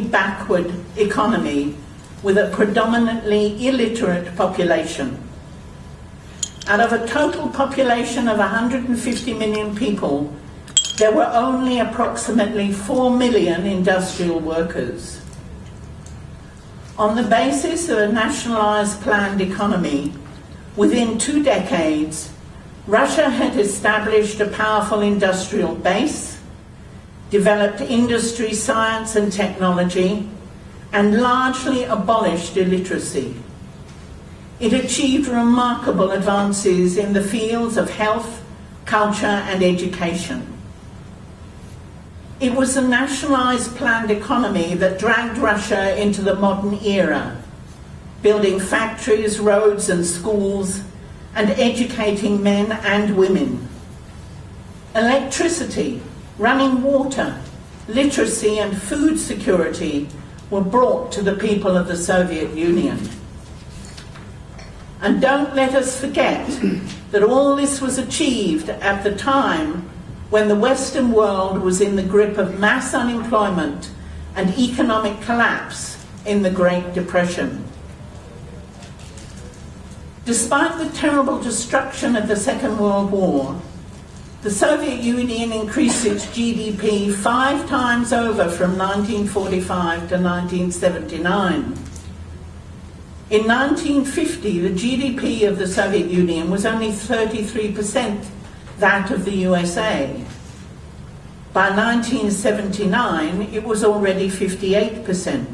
backward economy with a predominantly illiterate population. Out of a total population of 150 million people, there were only approximately 4 million industrial workers. On the basis of a nationalized planned economy, within 2 decades, Russia had established a powerful industrial base, developed industry, science and technology, and largely abolished illiteracy. It achieved remarkable advances in the fields of health, culture and education. It was the nationalized planned economy that dragged Russia into the modern era, building factories, roads and schools, and educating men and women. Electricity, running water, literacy and food security were brought to the people of the Soviet Union. And don't let us forget that all this was achieved at the time when the Western world was in the grip of mass unemployment and economic collapse in the Great Depression. Despite the terrible destruction of the Second World War, the Soviet Union increased its GDP 5 times over from 1945 to 1979. In 1950, the GDP of the Soviet Union was only 33% that of the USA. By 1979, it was already 58%.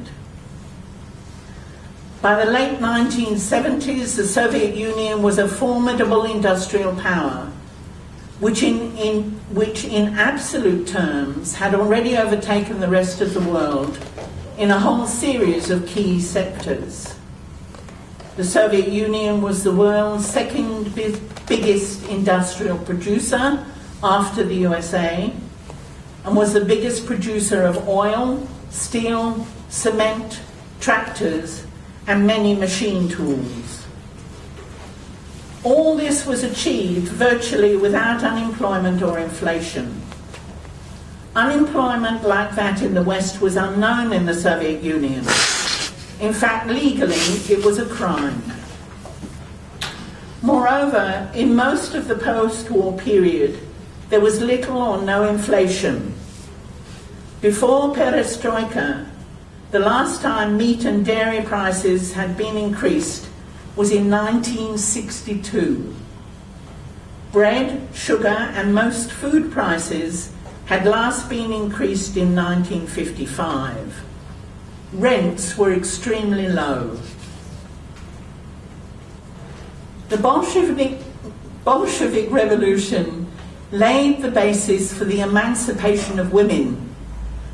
By the late 1970s, the Soviet Union was a formidable industrial power, which in absolute terms had already overtaken the rest of the world in a whole series of key sectors. The Soviet Union was the world's second biggest industrial producer after the USA, and was the biggest producer of oil, steel, cement, tractors, and many machine tools. All this was achieved virtually without unemployment or inflation. Unemployment like that in the West was unknown in the Soviet Union. In fact, legally, it was a crime. Moreover, in most of the post-war period, there was little or no inflation. Before perestroika, the last time meat and dairy prices had been increased was in 1962. Bread, sugar, and most food prices had last been increased in 1955. Rents were extremely low. The Bolshevik Revolution laid the basis for the emancipation of women,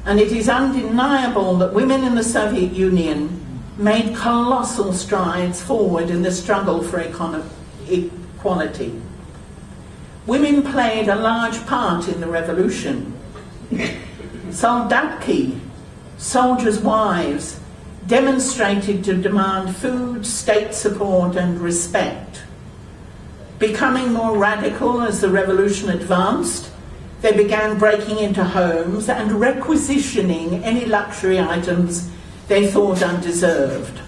and it is undeniable that women in the Soviet Union made colossal strides forward in the struggle for equality. Women played a large part in the revolution. Soldatki, soldiers' wives, demonstrated to demand food, state support and respect. Becoming more radical as the revolution advanced, they began breaking into homes and requisitioning any luxury items they thought undeserved.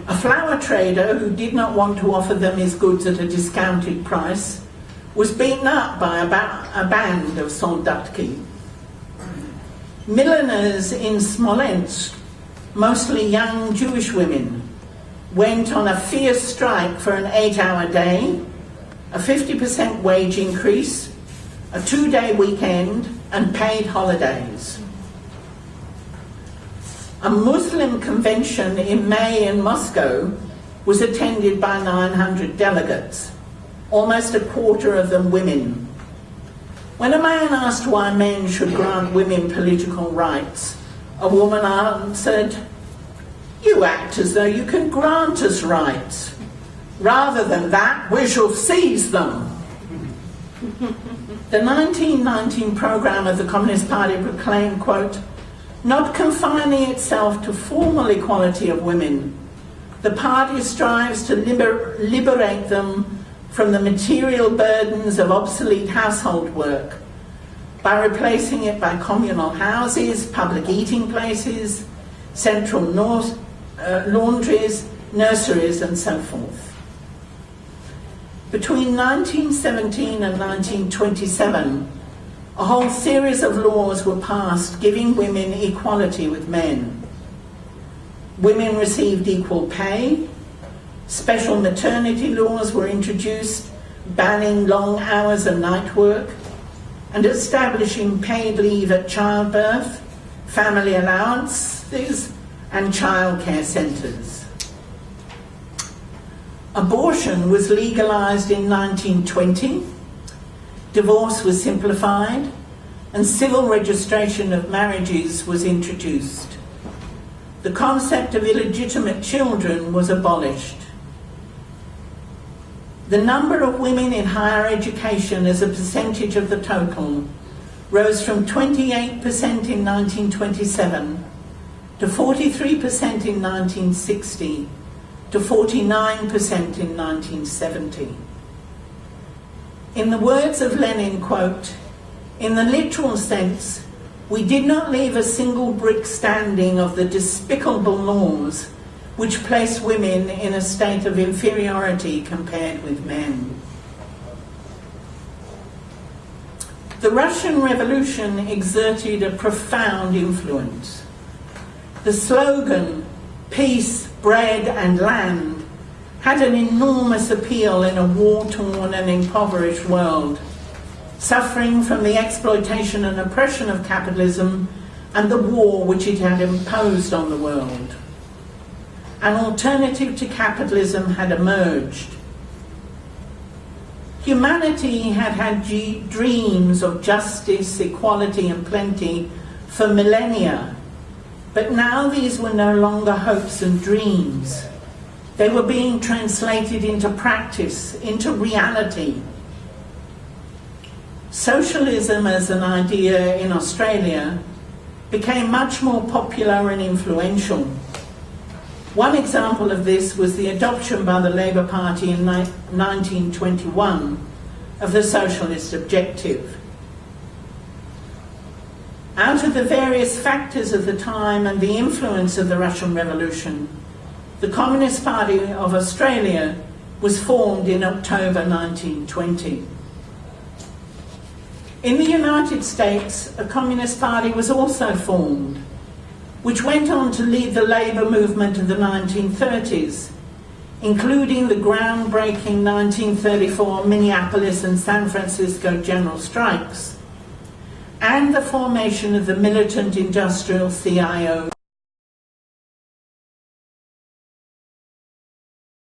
A flour trader who did not want to offer them his goods at a discounted price was beaten up by a band of soldatki. Milliners in Smolensk, mostly young Jewish women, went on a fierce strike for an 8-hour day, a 50% wage increase, a 2-day weekend, and paid holidays. A Muslim convention in May in Moscow was attended by 900 delegates, almost a quarter of them women. When a man asked why men should grant women political rights, a woman answered, "You act as though you can grant us rights. Rather than that, we shall seize them." The 1919 programme of the Communist Party proclaimed, quote, "Not confining itself to formal equality of women, the party strives to liberate them from the material burdens of obsolete household work by replacing it by communal houses, public eating places, central laundries, nurseries, and so forth. Between 1917 and 1927, a whole series of laws were passed giving women equality with men. Women received equal pay, special maternity laws were introduced banning long hours and night work, and establishing paid leave at childbirth, family allowances, and childcare centres. Abortion was legalised in 1920, divorce was simplified, and civil registration of marriages was introduced. The concept of illegitimate children was abolished. The number of women in higher education as a percentage of the total rose from 28% in 1927 to 43% in 1960 to 49% in 1970. In the words of Lenin, quote, "In the literal sense, we did not leave a single brick standing of the despicable laws which place women in a state of inferiority compared with men." The Russian Revolution exerted a profound influence. The slogan, "Peace, bread and land," had an enormous appeal in a war-torn and impoverished world, suffering from the exploitation and oppression of capitalism and the war which it had imposed on the world. An alternative to capitalism had emerged. Humanity had had dreams of justice, equality and plenty for millennia, but now these were no longer hopes and dreams. They were being translated into practice, into reality. Socialism as an idea in Australia became much more popular and influential. One example of this was the adoption by the Labour Party in 1921 of the socialist objective. Out of the various factors of the time and the influence of the Russian Revolution, the Communist Party of Australia was formed in October 1920. In the United States, a Communist Party was also formed, which went on to lead the labour movement of the 1930s, including the groundbreaking 1934 Minneapolis and San Francisco general strikes, and the formation of the militant industrial CIO